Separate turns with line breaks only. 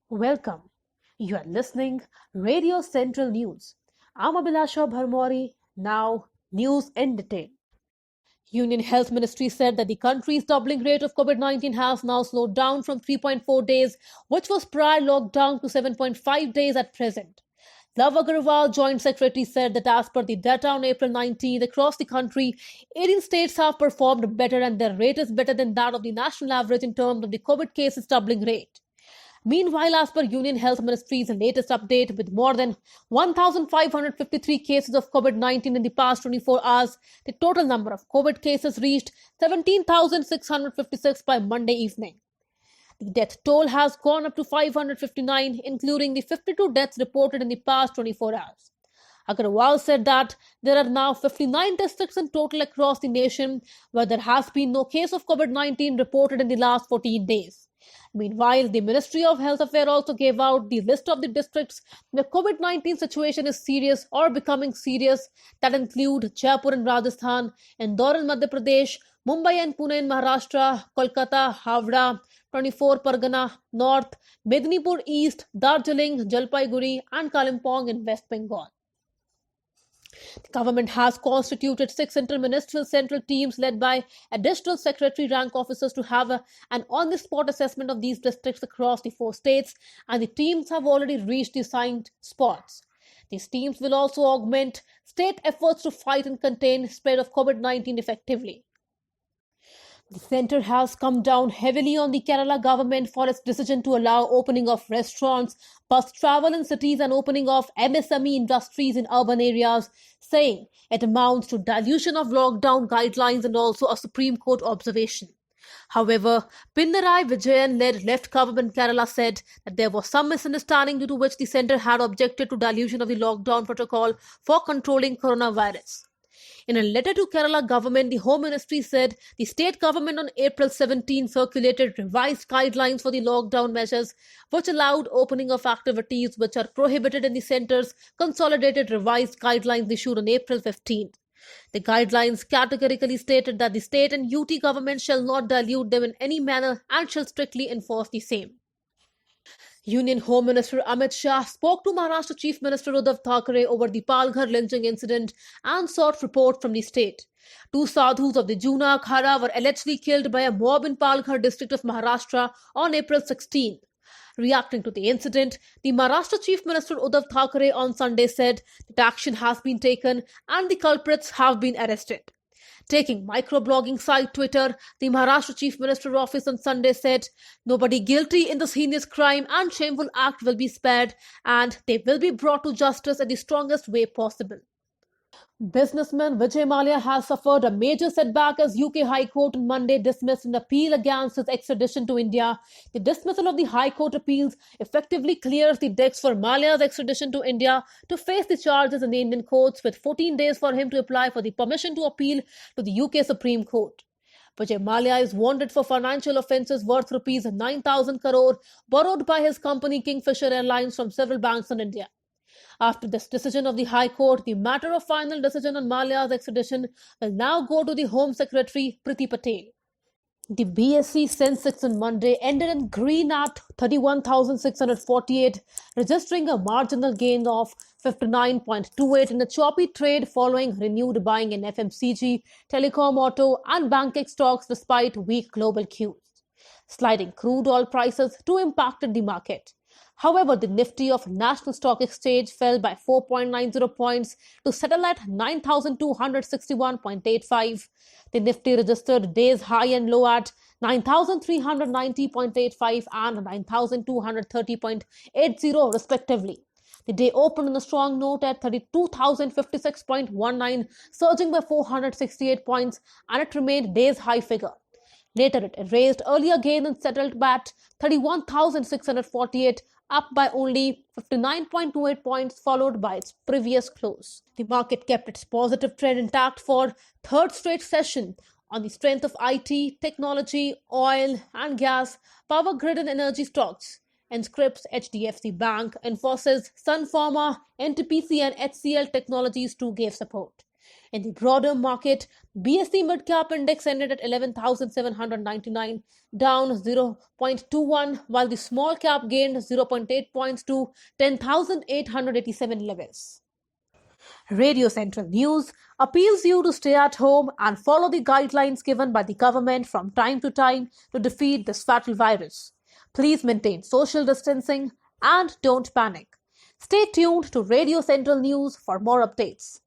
Welcome. You are listening Radio Central News. I'm Abhilasha Bharmori. Now, news in detail. Union Health Ministry said that the country's doubling rate of COVID-19 has now slowed down from 3.4 days, which was prior lockdown, to 7.5 days at present. Love Agarwal, Joint Secretary, said that as per the data on April 19th across the country, 18 states have performed better and their rate is better than that of the national average in terms of the COVID cases doubling rate. Meanwhile, as per Union Health Ministry's latest update, with more than 1,553 cases of COVID-19 in the past 24 hours, the total number of COVID cases reached 17,656 by Monday evening. The death toll has gone up to 559, including the 52 deaths reported in the past 24 hours. Agarwal said that there are now 59 districts in total across the nation where there has been no case of COVID-19 reported in the last 14 days. Meanwhile, the Ministry of Health Affairs also gave out the list of the districts where COVID-19 situation is serious or becoming serious, that include Jaipur in Rajasthan, Indore in Madhya Pradesh, Mumbai and Pune in Maharashtra, Kolkata, Havra, 24 Pargana, North, Medinipur East, Darjeeling, Jalpaiguri and Kalimpong in West Bengal. The government has constituted six interministerial central teams led by additional secretary rank officers to have an on the spot assessment of these districts across the four states, and the teams have already reached the assigned spots. These teams will also augment state efforts to fight and contain spread of COVID-19 effectively. The centre has come down heavily on the Kerala government for its decision to allow opening of restaurants, bus travel in cities and opening of MSME industries in urban areas, saying it amounts to dilution of lockdown guidelines and also a Supreme Court observation. However, Pinnarai Vijayan-led left government Kerala said that there was some misunderstanding due to which the centre had objected to dilution of the lockdown protocol for controlling coronavirus. In a letter to Kerala government, the Home Ministry said the state government on April 17 circulated revised guidelines for the lockdown measures, which allowed opening of activities which are prohibited in the centre's consolidated revised guidelines issued on April 15. The guidelines categorically stated that the state and UT government shall not dilute them in any manner and shall strictly enforce the same. Union Home Minister Amit Shah spoke to Maharashtra Chief Minister Uddhav Thackeray over the Palghar lynching incident and sought report from the state. Two sadhus of the Juna Akhada were allegedly killed by a mob in Palghar district of Maharashtra on April 16. Reacting to the incident, the Maharashtra Chief Minister Uddhav Thackeray on Sunday said that action has been taken and the culprits have been arrested. Taking microblogging site Twitter, the Maharashtra Chief Minister's office on Sunday said, "Nobody guilty in this heinous crime and shameful act will be spared, and they will be brought to justice in the strongest way possible." Businessman Vijay Mallya has suffered a major setback as UK High Court on Monday dismissed an appeal against his extradition to India. The dismissal of the High Court appeals effectively clears the decks for Mallya's extradition to India to face the charges in the Indian courts, with 14 days for him to apply for the permission to appeal to the UK Supreme Court. Vijay Mallya is wanted for financial offences worth rupees 9,000 crore borrowed by his company Kingfisher Airlines from several banks in India. After this decision of the High Court, the matter of final decision on Mallya's extradition will now go to the Home Secretary Priti Patel. The BSE Sensex on Monday ended in green at 31,648, registering a marginal gain of 59.28 in a choppy trade following renewed buying in FMCG, telecom, auto and banking stocks despite weak global cues. Sliding crude oil prices too impacted the market. However, the Nifty of National Stock Exchange fell by 4.90 points to settle at 9,261.85. The Nifty registered day's high and low at 9,390.85 and 9,230.80 respectively. The day opened on a strong note at 32,056.19, surging by 468 points, and it remained day's high figure. Later, it erased earlier gain and settled at 31,648, up by only 59.28 points, followed by its previous close. The market kept its positive trend intact for third straight session on the strength of IT, technology, oil and gas, power grid and energy stocks. And Scripps, HDFC Bank, Infosys, Sun Pharma, NTPC and HCL Technologies too gave support. In the broader market, BSE Mid-Cap Index ended at 11,799, down 0.21, while the small cap gained 0.8 points to 10,887 levels. Radio Central News appeals you to stay at home and follow the guidelines given by the government from time to time to defeat this fatal virus. Please maintain social distancing and don't panic. Stay tuned to Radio Central News for more updates.